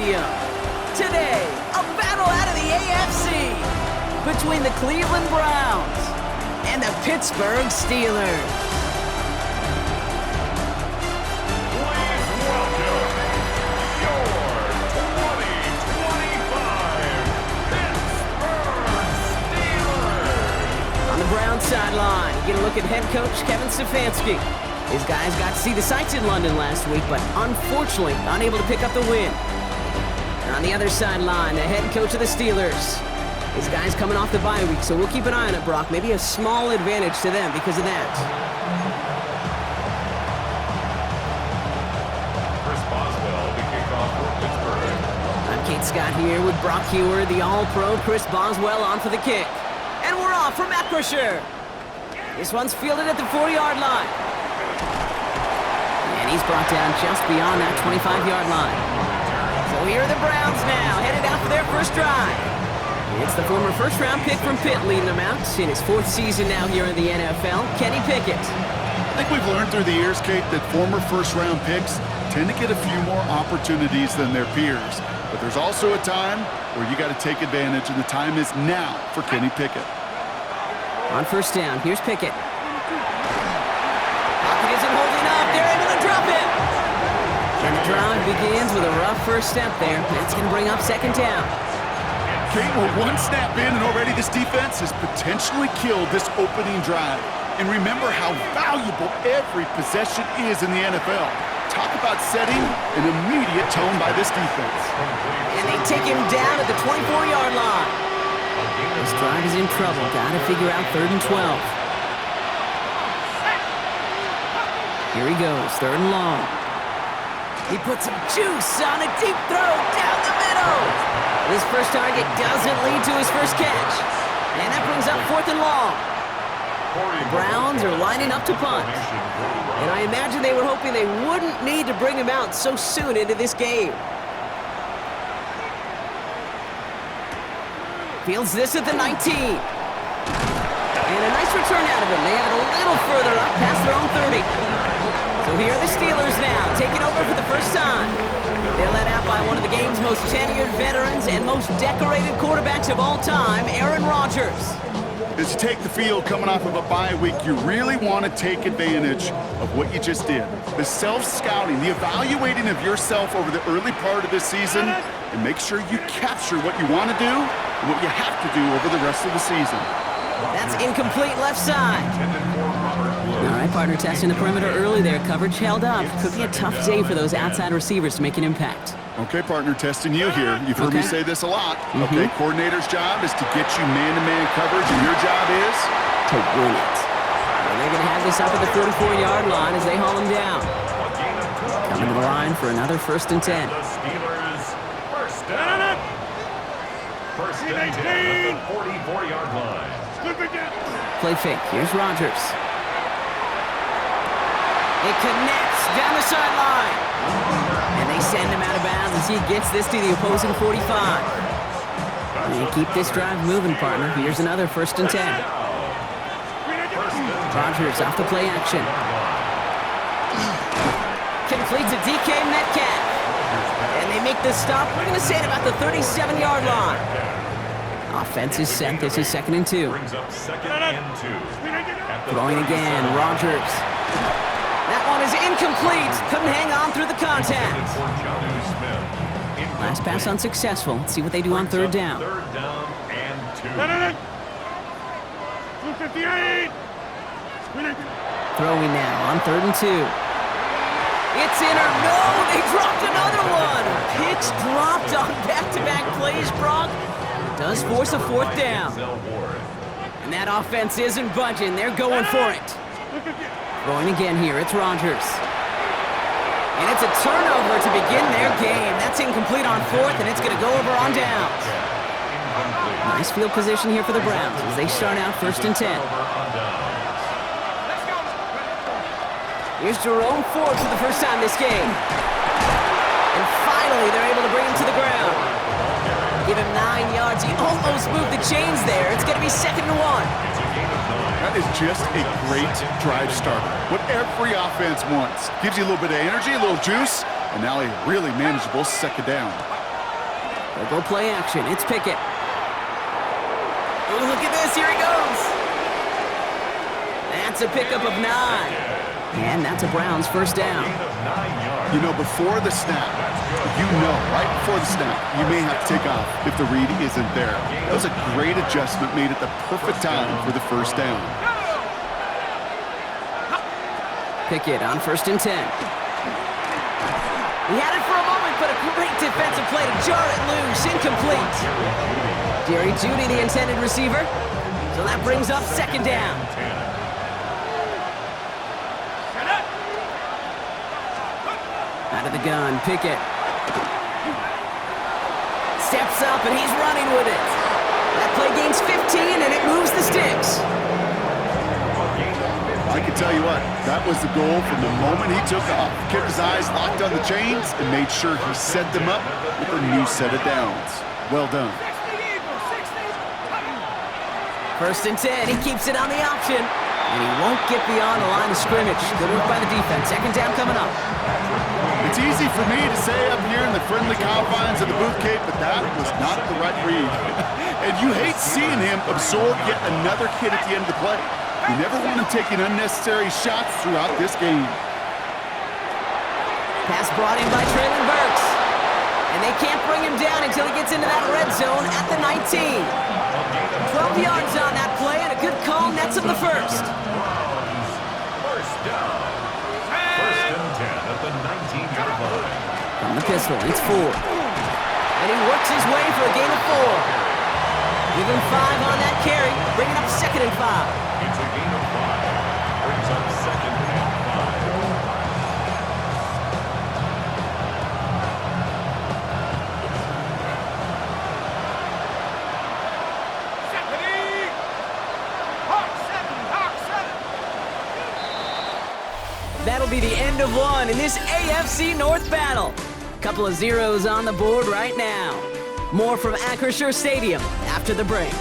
Stadium. Today, a battle out of the AFC between the Cleveland Browns and the Pittsburgh Steelers. Please welcome your 2025 Pittsburgh Steelers. On the Browns sideline, you get a look at head coach Kevin Stefanski. His guys got to see the sights in London last week, but unfortunately unable to pick up the win. And on the other sideline, the head coach of the Steelers. His guys coming off the bye week, so we'll keep an eye on it, Brock. Maybe a small advantage to them because of that. Chris Boswell, the kickoff for Pittsburgh. I'm Kate Scott here with Brock Hewer, the All-Pro Chris Boswell on for the kick. And we're off from Acrisure. This one's fielded at the 40-yard line. And he's brought down just beyond that 25-yard line. So here are the Browns now, headed out for their first drive. It's the former first-round pick from Pitt leading them out in his fourth season now here in the NFL, Kenny Pickett. I think we've learned through the years, Kate, that former first-round picks tend to get a few more opportunities than their peers. But there's also a time where you got to take advantage, and the time is now for Kenny Pickett. On first down, here's Pickett. Pocket isn't holding up. They're able to drop it. And the drive begins with a rough first step there. That's going to bring up second down. Kate, we're one snap in, and already this defense has potentially killed this opening drive. And remember how valuable every possession is in the NFL. Talk about setting an immediate tone by this defense. And they take him down at the 24-yard line. This drive is in trouble. Got to figure out 3rd and 12. Here he goes, 3rd and long. He puts some juice on a deep throw down the middle. His first target doesn't lead to his first catch. And that brings up 4th and long. The Browns are lining up to punt. And I imagine they were hoping they wouldn't need to bring him out so soon into this game. Fields this at the 19. And a nice return out of him. They have it a little further up past their own 30. So here are the Steelers now, taking over for the first time. They're led out by one of the game's most tenured veterans and most decorated quarterbacks of all time, Aaron Rodgers. As you take the field coming off of a bye week, you really want to take advantage of what you just did. The self-scouting, the evaluating of yourself over the early part of this season, and make sure you capture what you want to do and what you have to do over the rest of the season. That's incomplete left side. All right, partner, testing the perimeter early there. Coverage held up. Could be a tough day for those outside receivers to make an impact. Okay, partner, testing you here. You've heard me say this a lot. Okay, coordinator's job is to get you man-to-man coverage, and your job is to win it. And they're going to have this up at the 44-yard line as they haul him down. Coming to the line for another 1st and 10. The Steelers first down. First and 10 at the 44-yard line. Play fake. Here's Rodgers. It connects down the sideline. And they send him out of bounds as he gets this to the opposing 45. And keep this drive moving, partner. Here's another 1st and 10. Rodgers off the play action. Completes a DK Metcalf. And they make the stop. We're going to say it about the 37-yard line. Offense is set. This is 2nd and 2. Brings up 2nd and 2. Throwing again, Rodgers. That one is incomplete. Couldn't hang on through the contact. Last pass unsuccessful. Let's see what they do on 3rd down. 3rd down and 2. Throwing now on 3rd and 2. It's in or no, they dropped another one. Pitch dropped on back-to-back plays, Brock. Does force a 4th down. And that offense isn't budging. They're going for it. Throwing again here. It's Rodgers. And it's a turnover to begin their game. That's incomplete on 4th, and it's going to go over on downs. Nice field position here for the Browns as they start out 1st and 10. Here's Jerome Ford for the first time this game. And finally, they're able to bring him to the ground. Give him 9 yards. He almost moved the chains there. It's going to be 2nd and 1. That is just a great drive starter. What every offense wants. Gives you a little bit of energy, a little juice, and now a really manageable 2nd down. They'll go play action. It's Pickett. Ooh, look at this. Here he goes. That's a pickup of 9. And that's a Browns first down. You know, before the snap, right before the snap, you may have to take off if the read isn't there. That was a great adjustment made at the perfect time for the first down. Pickett on 1st and 10. He had it for a moment, but a great defensive play to jar it loose. Incomplete. Jerry Jeudy, the intended receiver. So that brings up 2nd down. Out of the gun, Pickett. Steps up, and he's running with it. That play gains 15, and it moves the sticks. I can tell you what, that was the goal from the moment he took off. Kept his eyes locked on the chains and made sure he set them up with a new set of downs. Well done. 1st and 10, he keeps it on the option. And he won't get beyond the line of scrimmage. Good work by the defense. 2nd down coming up. It's easy for me to say up here in the friendly confines of the booth, Kate, but that was not the right read. And you hate seeing him absorb yet another hit at the end of the play. You never want him taking unnecessary shots throughout this game. Pass brought in by Traylon Burks. And they can't bring him down until he gets into that red zone at the 19. 12 yards on that play, and a good call nets him the first. First down. 1st and 10 at the 19-yard line. From the pistol, it's Ford. And he works his way for a gain of 4. Give him 5 on that carry, bringing up 2nd and 5. It's a gain of 5. Brings up 2nd and 5. That'll be the end of one in this AFC North battle. Couple of zeros on the board right now. More from Acrisure Stadium after the break.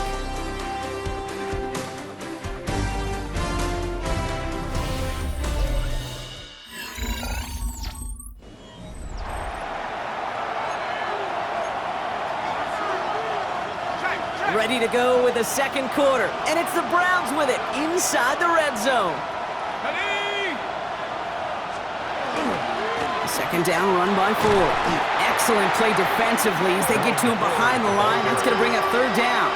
Ready to go with the 2nd quarter, and it's the Browns with it inside the red zone. 2nd down, run by Ford. Excellent play defensively as they get to him behind the line. That's going to bring up 3rd down.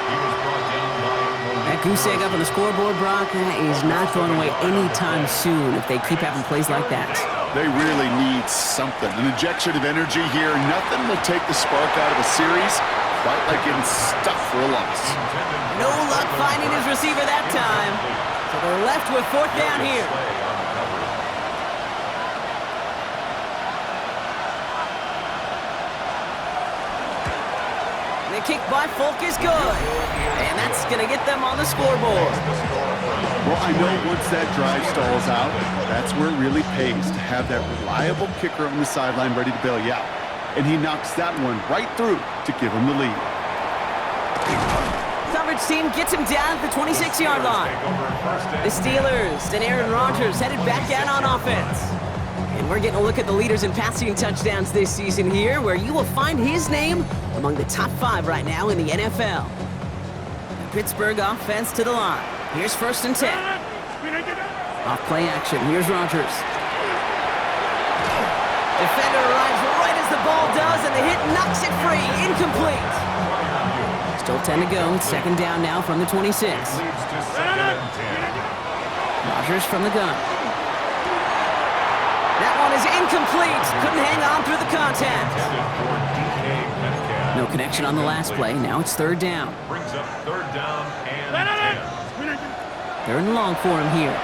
That goose egg up on the scoreboard, Brock, that is not going away anytime soon if they keep having plays like that. They really need something, an injection of energy here. Nothing will take the spark out of a series quite like getting stuck for a loss. No luck finding his receiver that time. So they're left with 4th down here. The kick by Folk is good. And that's going to get them on the scoreboard. Well, I know once that drive stalls out, that's where it really pays to have that reliable kicker on the sideline ready to bail you out. And he knocks that one right through to give him the lead. Coverage team gets him down at the 26-yard line. The Steelers and Aaron Rodgers headed back out on offense. And we're getting a look at the leaders in passing touchdowns this season here, where you will find his name among the top 5 right now in the NFL. The Pittsburgh offense to the line. Here's 1st and 10. Off play action. Here's Rodgers. Defender arrives right as the ball does, and the hit knocks it free. Incomplete. Still 10 to go. 2nd down now from the 26. Rodgers from the gun. That one is incomplete. Couldn't hang on through the contact. No connection on the last play. Now it's 3rd down. Brings up 3rd down and 10. 3rd and long for him here.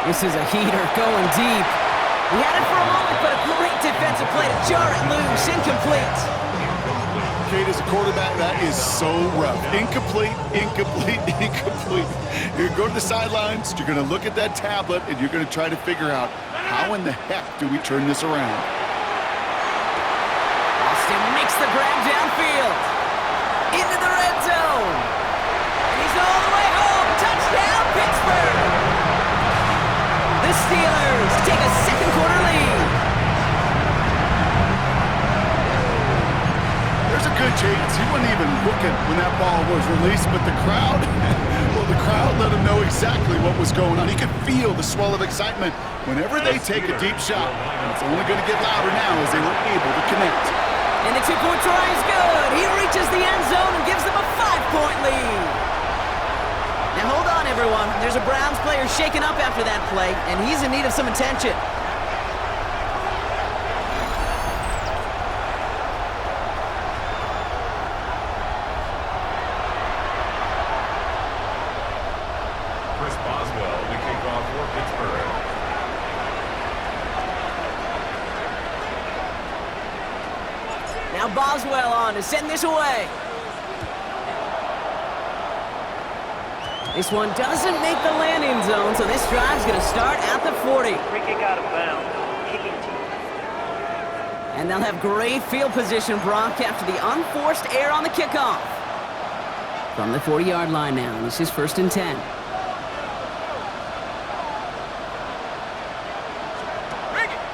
This is a heater going deep. He had it for a moment, but a great defensive play to jar it loose. Incomplete. Kate, as a quarterback, that is so rough. Incomplete, incomplete, incomplete. You're going to go to the sidelines, you're going to look at that tablet, and you're going to try to figure out how in the heck do we turn this around. Austin makes the grab downfield. Into the red zone. And he's all the way home. Touchdown, Pittsburgh. The Steelers take a 2nd quarter lead. There's a good James, he wasn't even looking when that ball was released, but the crowd, well, the crowd let him know exactly what was going on. He could feel the swell of excitement whenever they take a deep shot. And it's only going to get louder now as they were able to connect. And the two-point try is good. He reaches the end zone and gives them a 5-point lead. Now hold on, everyone. There's a Browns player shaken up after that play, and he's in need of some attention. Now Boswell on to send this away. This one doesn't make the landing zone, so this drive's going to start at the 40. Free kick out of bounds. Kicking team. And they'll have great field position, Brock, after the unforced error on the kickoff. From the 40-yard line now, this is 1st and 10.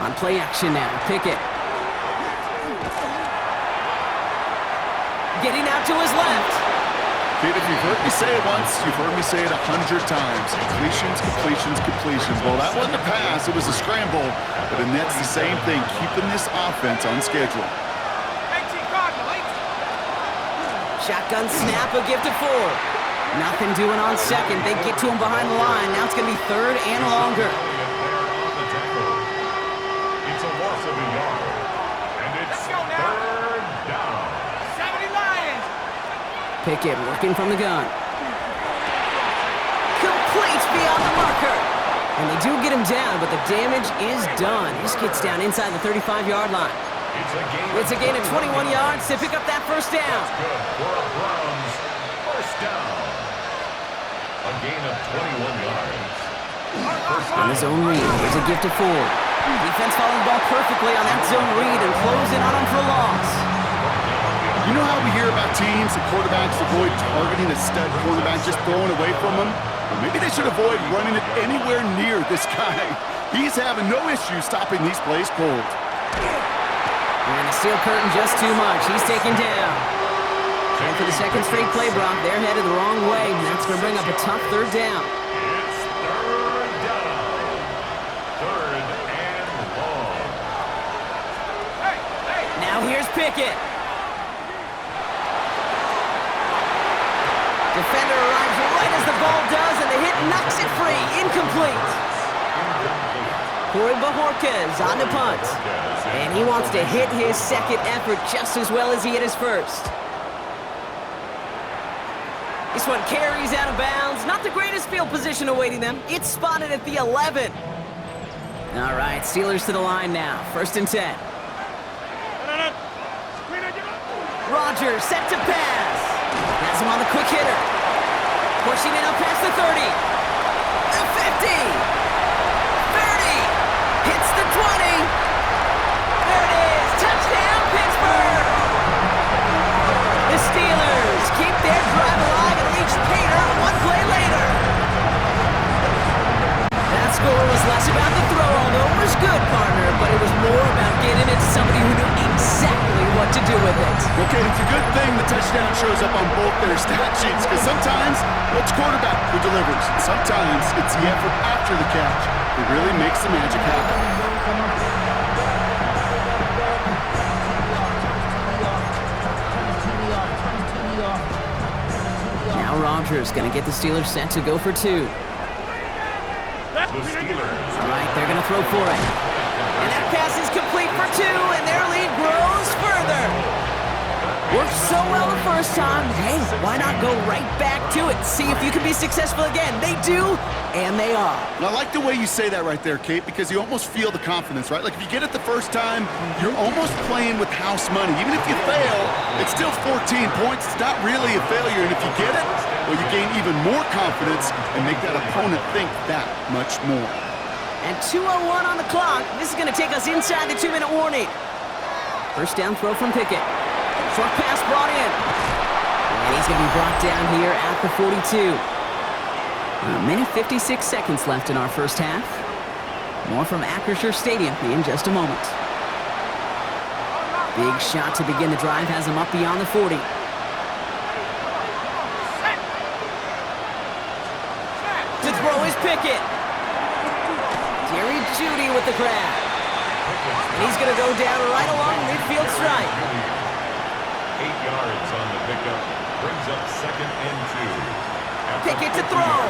On play action now, Pickett. Getting out to his left. Kid, if you've heard me say it once, you've heard me say it 100 times. Completions, completions, completions. Well, that wasn't a pass, it was a scramble. But the Nets, the same thing, keeping this offense on schedule. Shotgun snap, a give to Ford. Nothing doing on second. They get to him behind the line. Now it's going to be 3rd and longer. It's a loss of a yard. And it's 3rd down. Pickett working from the gun. Complete beyond the marker. And they do get him down, but the damage is done. This gets down inside the 35-yard line. It's a gain of 21 yards to pick up that 1st down. Good for a Browns 1st down. A gain of 21 yards. On his own read, there's a gift to Ford. Defense following the ball perfectly on that zone read and closing on him for a loss. You know how we hear about teams and quarterbacks avoid targeting a stud cornerback, just throwing away from him? Well, maybe they should avoid running it anywhere near this guy. He's having no issue stopping these plays cold. And the steel curtain just too much. He's taken down. And for the 2nd straight play, Brock, they're headed the wrong way, and that's going to bring up a tough 3rd down. It's 3rd down. 3rd and long. Now here's Pickett. Defender arrives right as the ball does, and the hit knocks it free. Incomplete. Corey Bajorquez on the punt. And he wants to hit his 2nd effort just as well as he hit his 1st. This one carries out of bounds. Not the greatest field position awaiting them. It's spotted at the 11. All right, Steelers to the line now. 1st and 10. Rodgers set to pass. Has him on the quick hitter. Pushing it up past the 30. The 50. 30. Hits the 20. There it is. Touchdown, Pittsburgh. The Steelers keep their drive alive and reach pay dirt 1 play later. That score was less about the throw, although it was good, partner, but it was more about getting it to somebody who knew exactly what to do with it. Okay, it's a good thing the touchdown shows up on both their stat sheets, because sometimes it's quarterback who delivers, and sometimes it's the effort after the catch that really makes the magic happen. Now Rodgers going to get the Steelers set to go for 2. The Steelers. All right, they're going to throw for it. And that pass is complete for 2, and their lead grows further. Worked so well the first time. Hey, why not go right back to it? See if you can be successful again. They do, and they are. And I like the way you say that right there, Kate, because you almost feel the confidence, right? Like if you get it the first time, you're almost playing with house money. Even if you fail, it's still 14 points. It's not really a failure. And if you get it, well, you gain even more confidence and make that opponent think that much more. And 2:01 on the clock. This is going to take us inside the 2-minute warning. 1st down throw from Pickett. Short pass brought in. And he's going to be brought down here at the 42. A minute 56 seconds left in our 1st half. More from Acrisure Stadium in just a moment. Big shot to begin the drive has him up beyond the 40. To throw is Pickett. Jerry Jeudy with the grab. And he's going to go down right along midfield strike. 8 yards on the pickup. Brings up 2nd and 2. Pickett to throw.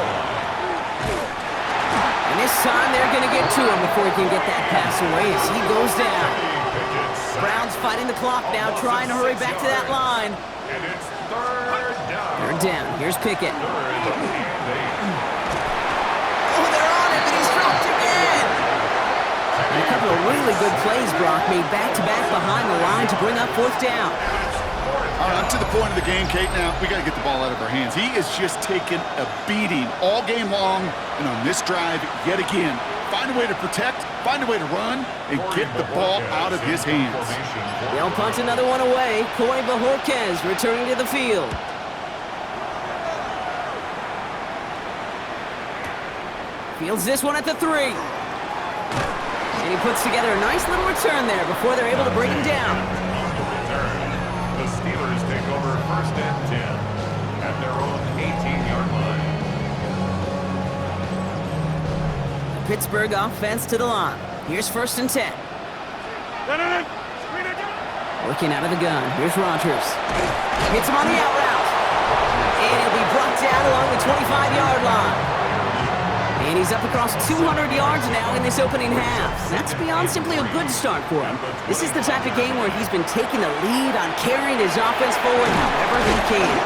And this time they're going to get to him before he can get that pass away as he goes down. Browns fighting the clock now, trying to hurry back to that line. And it's 3rd down. 3rd down. Here's Pickett. 3rd and 8. Oh, they're on him, and he's dropped again. And a couple of really good plays, Brock, made back-to-back behind the line to bring up 4th down. All right, up to the point of the game, Kate. Now, we got to get the ball out of our hands. He is just taking a beating all game long, and on this drive, yet again. Find a way to protect, find a way to run, and get the ball out of his hands. They'll punch another one away. Corey Bajorquez returning to the field. Fields this one at the 3. And he puts together a nice little return there before they're able to bring him down. The Steelers take over 1st and 10 at their own 18-yard line. Pittsburgh offense to the line. Here's 1st and 10. Working out of the gun. Here's Rodgers. Hits him on the out route. And he'll be brought down along the 25-yard line. And he's up across 200 yards now in this opening half. That's beyond simply a good start for him. This is the type of game where he's been taking the lead on carrying his offense forward however he can.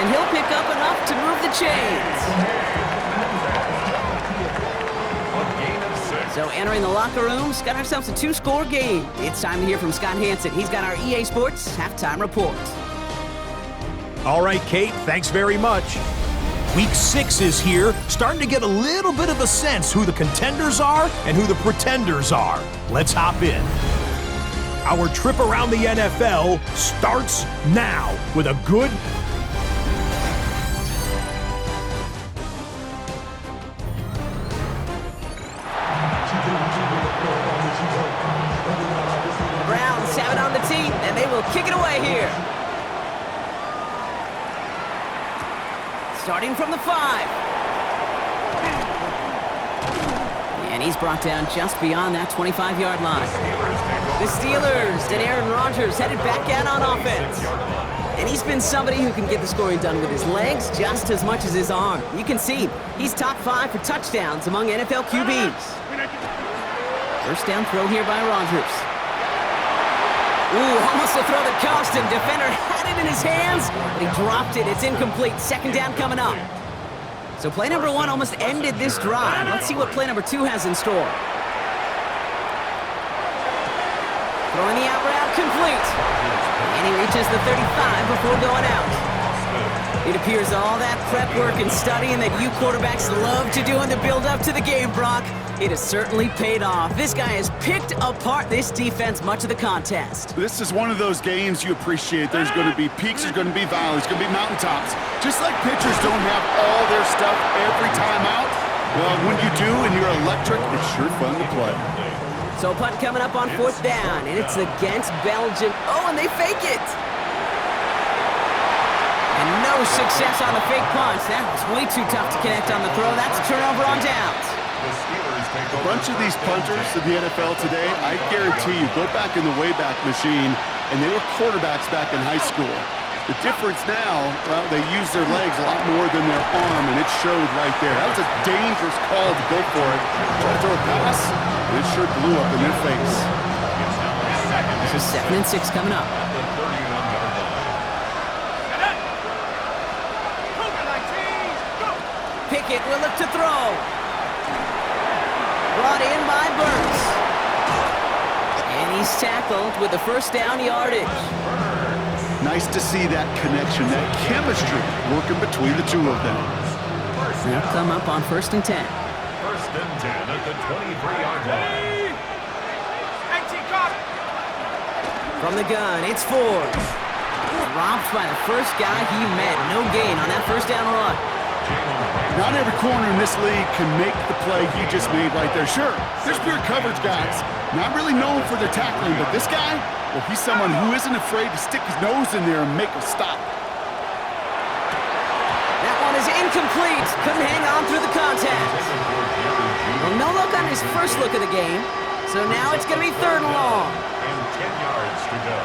And he'll pick up enough to move the chains. So entering the locker room, got ourselves a 2-score game. It's time to hear from Scott Hansen. He's got our EA Sports halftime report. All right, Kate, thanks very much. Week 6 is here, starting to get a little bit of a sense who the contenders are and who the pretenders are. Let's hop in. Our trip around the NFL starts now with a good Browns have it on the tee, and they will kick it away here. Starting from the 5. And he's brought down just beyond that 25-yard line. The Steelers and Aaron Rodgers headed back out on offense. And he's been somebody who can get the scoring done with his legs just as much as his arm. You can see he's top 5 for touchdowns among NFL QBs. 1st down throw here by Rodgers. Ooh, almost a throw that cost him. Defender had it in his hands, but he dropped it. It's incomplete. 2nd down coming up. So play number 1 almost ended this drive. Let's see what play number 2 has in store. Throwing the out route, complete. And he reaches the 35 before going out. It appears all that prep work and studying that you quarterbacks love to do in the build-up to the game, Brock, it has certainly paid off. This guy has picked apart this defense much of the contest. This is one of those games you appreciate. There's going to be peaks, there's going to be valleys, there's going to be mountaintops. Just like pitchers don't have all their stuff every time out, well, when you do and you're electric, it's sure fun to play. So punt coming up on 4th down, and it's against Belgium. Oh, and they fake it. And no success on the fake punch. That was way too tough to connect on the throw. That's a turnover on downs. A bunch of these punters in the NFL today, I guarantee you, go back in the Wayback Machine, and they were quarterbacks back in high school. The difference now, well, they use their legs a lot more than their arm, and it showed right there. That was a dangerous call to go for it. Try to throw a pass, and it sure blew up in their face. This is 2nd and 6 coming up. Pickett will look to throw. Brought in by Burks. And he's tackled with the 1st down yardage. Nice to see that connection, that chemistry working between the two of them. They'll come up on 1st and 10. 1st and 10 at the 23-yard line. From the gun, it's Ford. Dropped by the first guy he met. No gain on that 1st down run. Not every corner in this league can make the play he just made right there. Sure, there's pure coverage guys. Not really known for their tackling, but this guy, well, he's someone who isn't afraid to stick his nose in there and make a stop. That one is incomplete. Couldn't hang on through the contact. Well, no look on his first look of the game. So now it's going to be 3rd and long. And 10 yards to go.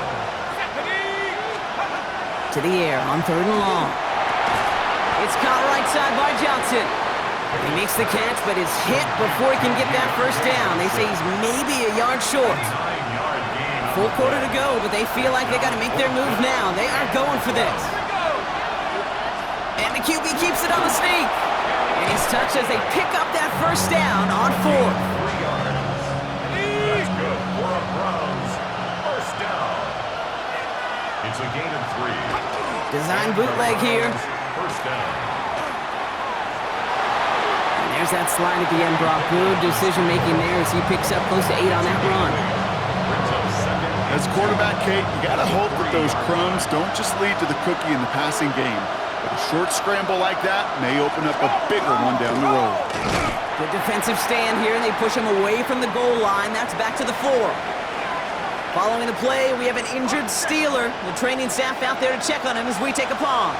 To the air on 3rd and long. It's caught right side by Johnson. He makes the catch, but is hit before he can get that first down. They say he's maybe a yard short. 9-yard gain. Full quarter to go, but they feel like they got to make their move now. They are going for this. And the QB keeps it on the sneak. And he's touched as they pick up that first down on 4th. 3 yards. That's good for a Browns first down. It's a gain of 3. Design bootleg here. First down. And there's that slide at the end, Brock. Good decision-making there as he picks up close to 8 on that run. Brings up 2nd. As quarterback, Kate, you got to hope that those crumbs don't just lead to the cookie in the passing game. But a short scramble like that may open up a bigger one down the road. Good defensive stand here, and they push him away from the goal line. That's back to the 4. Following the play, we have an injured Steeler. The training staff out there to check on him as we take a pause.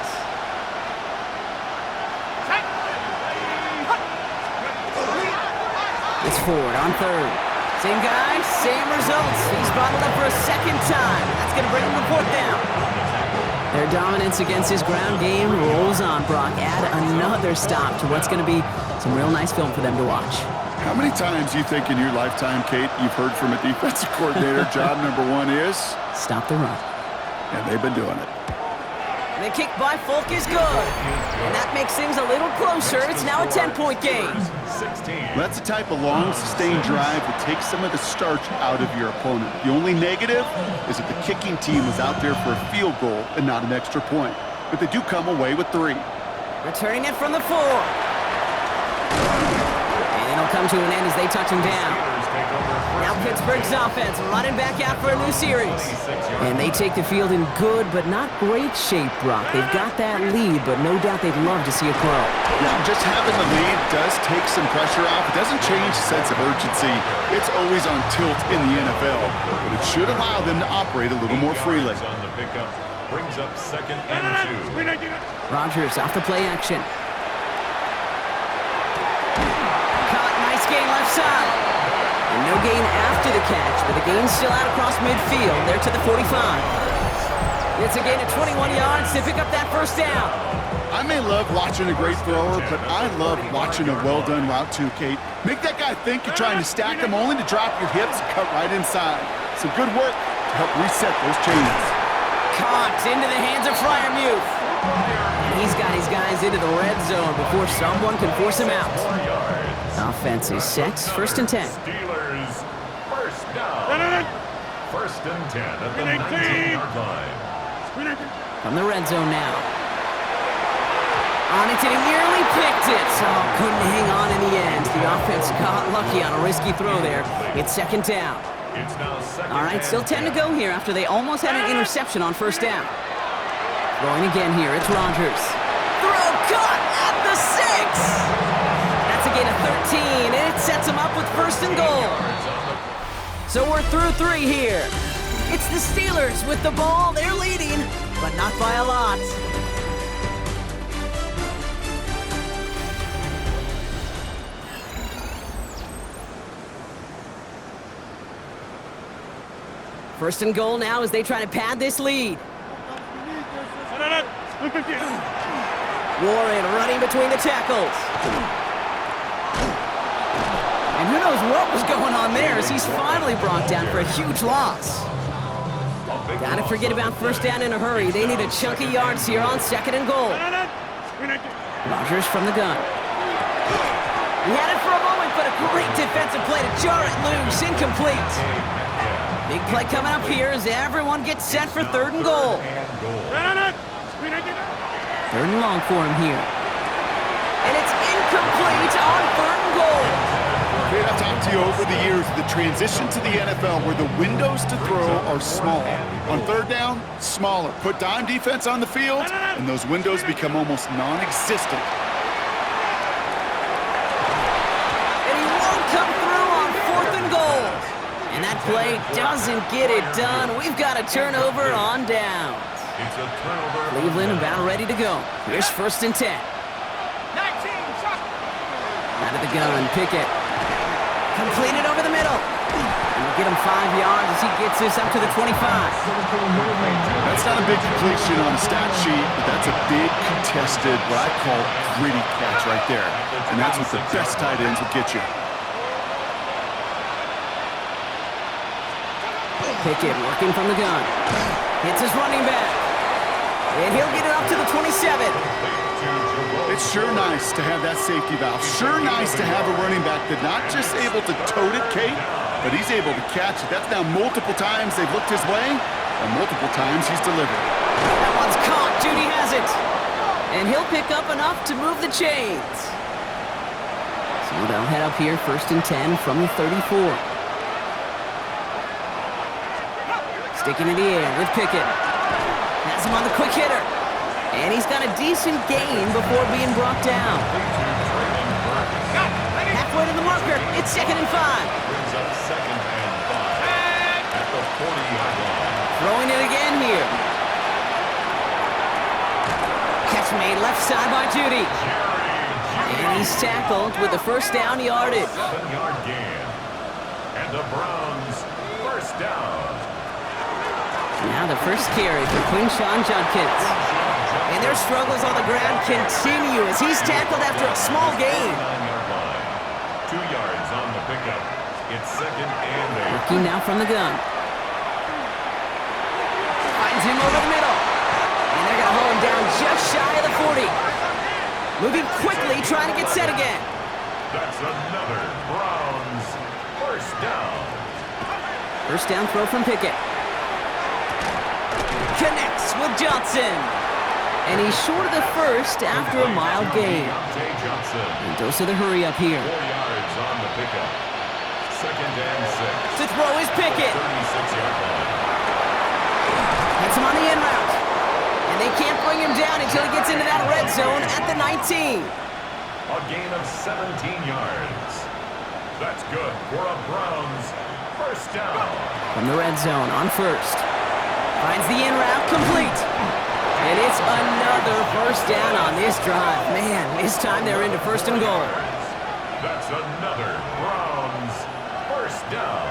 It's Ford on 3rd. Same guy, same results. He's bottled up for a 2nd time. That's going to bring him to 4th down. Their dominance against his ground game rolls on, Brock. Add another stop to what's going to be some real nice film for them to watch. How many times do you think in your lifetime, Kate, you've heard from a defensive coordinator, job number 1 is? Stop the run. And they've been doing it. The kick by Folk is good. And that makes things a little closer. It's now a 10-point game. 16. That's the type of long, sustained drive that takes some of the starch out of your opponent. The only negative is that the kicking team was out there for a field goal and not an extra point. But they do come away with 3. Returning it from the 4. And it'll come to an end as they touch him down. Now Pittsburgh's offense running back out for a new series. And they take the field in good but not great shape, Brock. They've got that lead, but no doubt they'd love to see it grow. Yeah, just having the lead does take some pressure off. It doesn't change the sense of urgency. It's always on tilt in the NFL, but it should allow them to operate a little more freely. On the pickup, brings up 2nd and 2. Rogers off the play action. Caught, nice gain left side. And no gain after the catch, but the gain's still out across midfield. They're to the 45. It's a gain of 21 yards to pick up that first down. I may love watching a great thrower, but I love watching a well-done route too, Kate. Make that guy think you're trying to stack him only to drop your hips and cut right inside. Some good work to help reset those chains. Caught into the hands of Fryermuth. And he's got his guys into the red zone before someone can force him out. Offense is set. 1st and 10. Steelers first down. 1st and 10 at the 19-yard line. From the red zone now. On it, and he nearly picked it. Oh, couldn't hang on in the end. The offense got lucky on a risky throw there. It's 2nd down. It's now 2nd. All right, still 10 to go here after they almost had an interception on 1st down. Throwing again here, it's Rogers. Throw caught at the 6. That's a gain of 13, and it sets him up with 1st and goal. So we're through 3 here. It's the Steelers with the ball. They're leading, but not by a lot. First and goal now as they try to pad this lead. Warren running between the tackles. And who knows what was going on there as he's finally brought down for a huge loss. Gotta forget about 1st down in a hurry. They need a chunky yards here on 2nd and goal. Rogers from the gun. He had it for a moment, but a great defensive play to jar it loose. Incomplete. Big play coming up here as everyone gets set for 3rd and goal. 3rd and long for him here. And it's incomplete on 3rd and goal. Kate, I've talked to you over the years of the transition to the NFL where the windows to throw are small. On 3rd down, smaller. Put dime defense on the field, and those windows become almost non-existent. play doesn't get it done. We've got a turnover on down. It's a turnover. Cleveland about ready to go. Here's 1st and 10. Out of the gun, Pickett. Completed over the middle. And we'll get him 5 yards as he gets this up to the 25. That's not a big completion on a stat sheet, but that's a big contested, what I call gritty catch right there. And that's what the best tight ends will get you. Pickett working from the gun. Hits his running back. And he'll get it up to the 27. It's sure nice to have that safety valve. Sure nice to have a running back that's not just able to tote it, Kate, but he's able to catch it. That's now multiple times they've looked his way, and multiple times he's delivered. That one's caught. Judy has it. And he'll pick up enough to move the chains. So they'll head up here 1st and 10 from the 34. Sticking in the air with Pickett. Has him on the quick hitter. And he's got a decent gain before being brought down. Halfway to the marker. It's 2nd and 5. Brings up 2nd and 5 at the 40-yard line. Throwing it again here. Catch made left side by Judy. And he's tackled with the 1st down yardage. 7-yard gain. And the Browns 1st down. Now the first carry for Quinshawn Judkins. And their struggles on the ground continue as he's tackled after a small gain. 9-yard line. 2 yards on the pickup. It's 2nd and 8. Working now from the gun. Finds him over the middle. And they're going to haul him down just shy of the 40. Moving quickly, trying to get set again. That's another Browns 1st down. 1st down throw from Pickett. Connects with Johnson. And he's short of the 1st after a mild gain. Johnson. And dose of the hurry up here. 4 yards on the pickup. 2nd and 6. To throw is Pickett. 36-yard line. Hits him on the in route. And they can't bring him down until he gets into that red zone at the 19. A gain of 17 yards. That's good for a Browns 1st down. From the red zone on 1st. Finds the in route complete. And it's another 1st down on this drive. Man, this time they're into 1st and goal. That's another Browns 1st down.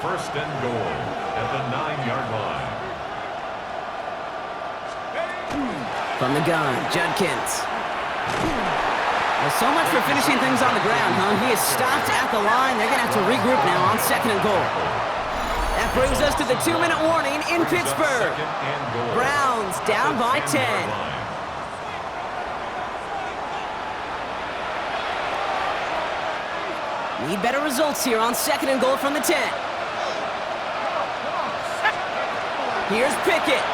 1st and goal at the 9-yard line. From the gun, Judkins. Well, so much for finishing things on the ground, huh? He is stopped at the line. They're going to have to regroup now on 2nd and goal. That brings us to the 2-minute warning in Pittsburgh. Browns down by 10. Need better results here on 2nd and goal from the 10. Here's Pickett.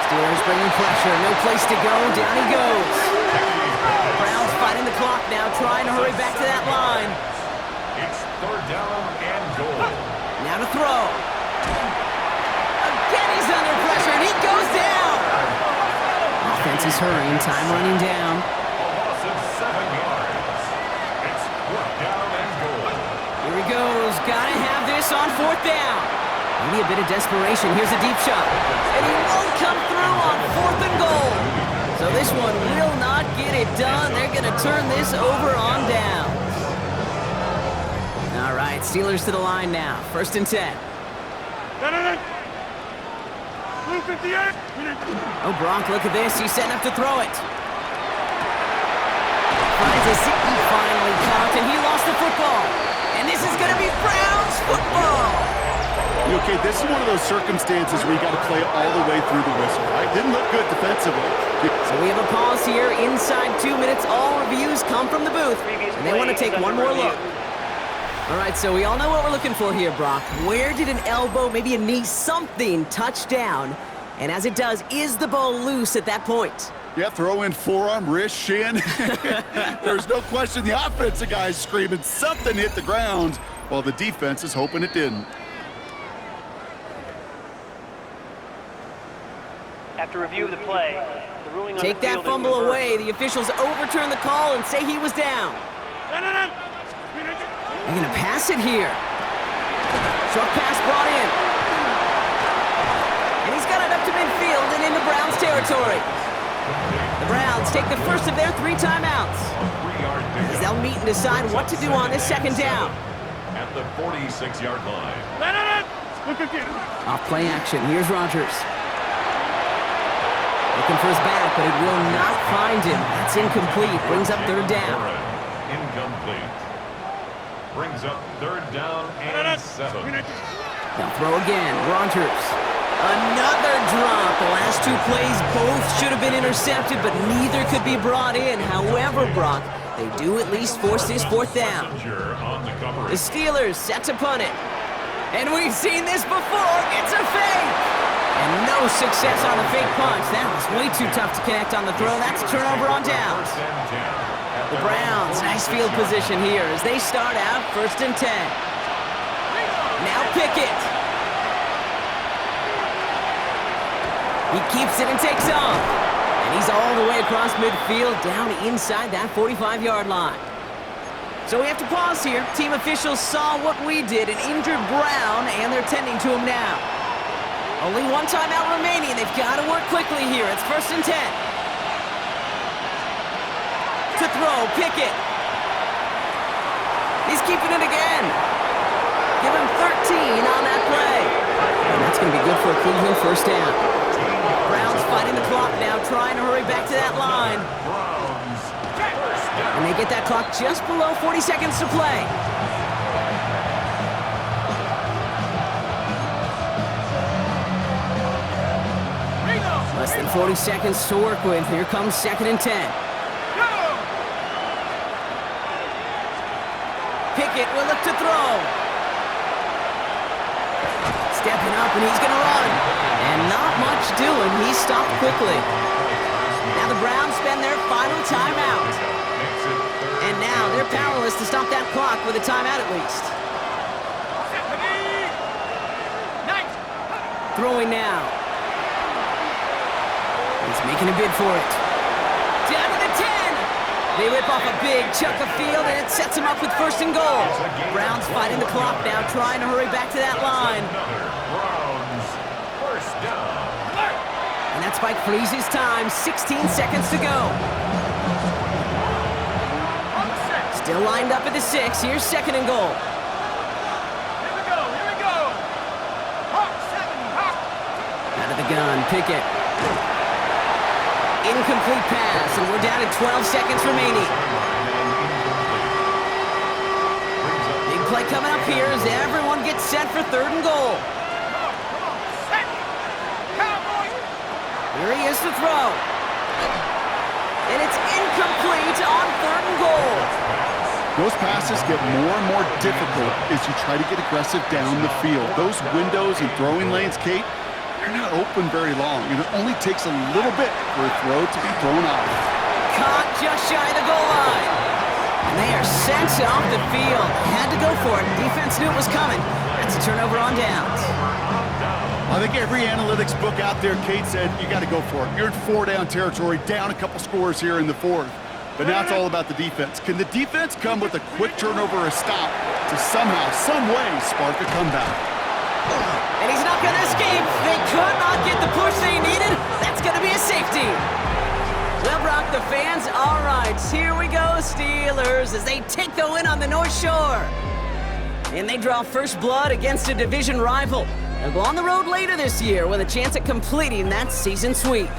Steelers bringing pressure. No place to go. Down he goes. Browns fighting the clock now, trying to hurry back to that line. It's 3rd down and goal. Now to throw. Again, he's under pressure, and he goes down. Offense is hurrying, time running down. A loss of 7 yards. It's 4th down and goal. Here he goes. Gotta have this on 4th down. Maybe a bit of desperation. Here's a deep shot. And he won't come through on 4th and goal. So this one will not get it done. They're going to turn this over on down. All right, Steelers to the line now. 1st and 10. Oh, Gronk, look at this. He's setting up to throw it. Finds a seat. He finally caught, and he lost the football. And this is going to be Browns football. Okay, this is one of those circumstances where you got to play all the way through the whistle, right? Didn't look good defensively. So we have a pause here. Inside 2 minutes, all reviews come from the booth. And they want to take one more look. All right, so we all know what we're looking for here, Brock. Where did an elbow, maybe a knee, something touch down? And as it does, is the ball loose at that point? Yeah, throw in forearm, wrist, shin. There's no question the offensive guy's screaming something hit the ground while the defense is hoping it didn't. After review of the play, the ruling on Take the that field is fumble reversed. away. The officials overturn the call and say he was down. They're going to pass it here. Short pass brought in. And he's got it up to midfield and into Browns territory. The Browns take the first of their 3 timeouts. As they'll meet and decide what to do on this second down. At the 46-yard line. Off play action. Here's Rodgers. Looking for his back, but it will not find him. That's incomplete. Brings up third down. Incomplete. Brings up third down and 7. They'll throw again. Rodgers. Another drop. The last 2 plays both should have been intercepted, but neither could be brought in. However, Brock, they do at least force this 4th down. The Steelers set to punt it. And we've seen this before. It's a fake. And no success on the fake punch. That was way too tough to connect on the throw. That's a turnover on downs. The Browns, nice field position here as they start out 1st and 10. Now Pickett. He keeps it and takes off. And he's all the way across midfield, down inside that 45-yard line. So we have to pause here. Team officials saw what we did and injured Brown, and they're tending to him now. Only 1 timeout remaining. They've got to work quickly here. It's 1st and 10. To throw, Pickett. He's keeping it again. Give him 13 on that play. And that's going to be good for a Cleveland 1st down. Browns fighting the clock now, trying to hurry back to that line. And they get that clock just below 40 seconds to play. Less than 40 seconds to work with. Here comes 2nd and 10. Pickett will look to throw. Stepping up, and he's going to run. And not much doing. He stopped quickly. Now the Browns spend their final timeout. And now they're powerless to stop that clock with a timeout at least. Throwing now. He's making a bid for it. Down to the 10. They rip off a big chunk of field, and it sets him up with 1st and goal. Browns fighting the clock now, trying to hurry back to that line. And that spike freezes time. 16 seconds to go. Still lined up at the 6. Here's 2nd and goal. Here we go. Hawk 7, Hawk. Out of the gun, Pickett. Incomplete pass, and we're down to 12 seconds remaining. Big play coming up here as everyone gets set for 3rd and goal. Set. Cowboy. Here he is to throw. And it's incomplete on 3rd and goal. Those passes get more and more difficult as you try to get aggressive down the field. Those windows and throwing lanes, Kate, they're not open very long, and it only takes a little bit for a throw to be thrown off. Caught just shy of the goal line. And they are sent off the field. Had to go for it. Defense knew it was coming. That's a turnover on downs. I think every analytics book out there, Kate, said you got to go for it. You're in 4-down territory, down a couple scores here in the 4th. But now it's all about the defense. Can the defense come with a quick turnover or a stop to somehow, some way, spark a comeback? And he's not going to escape. They could not get the push they needed. That's going to be a safety. Well, Brock, the fans, all right. Here we go, Steelers, as they take the win on the North Shore. And they draw first blood against a division rival. They'll go on the road later this year with a chance at completing that season sweep.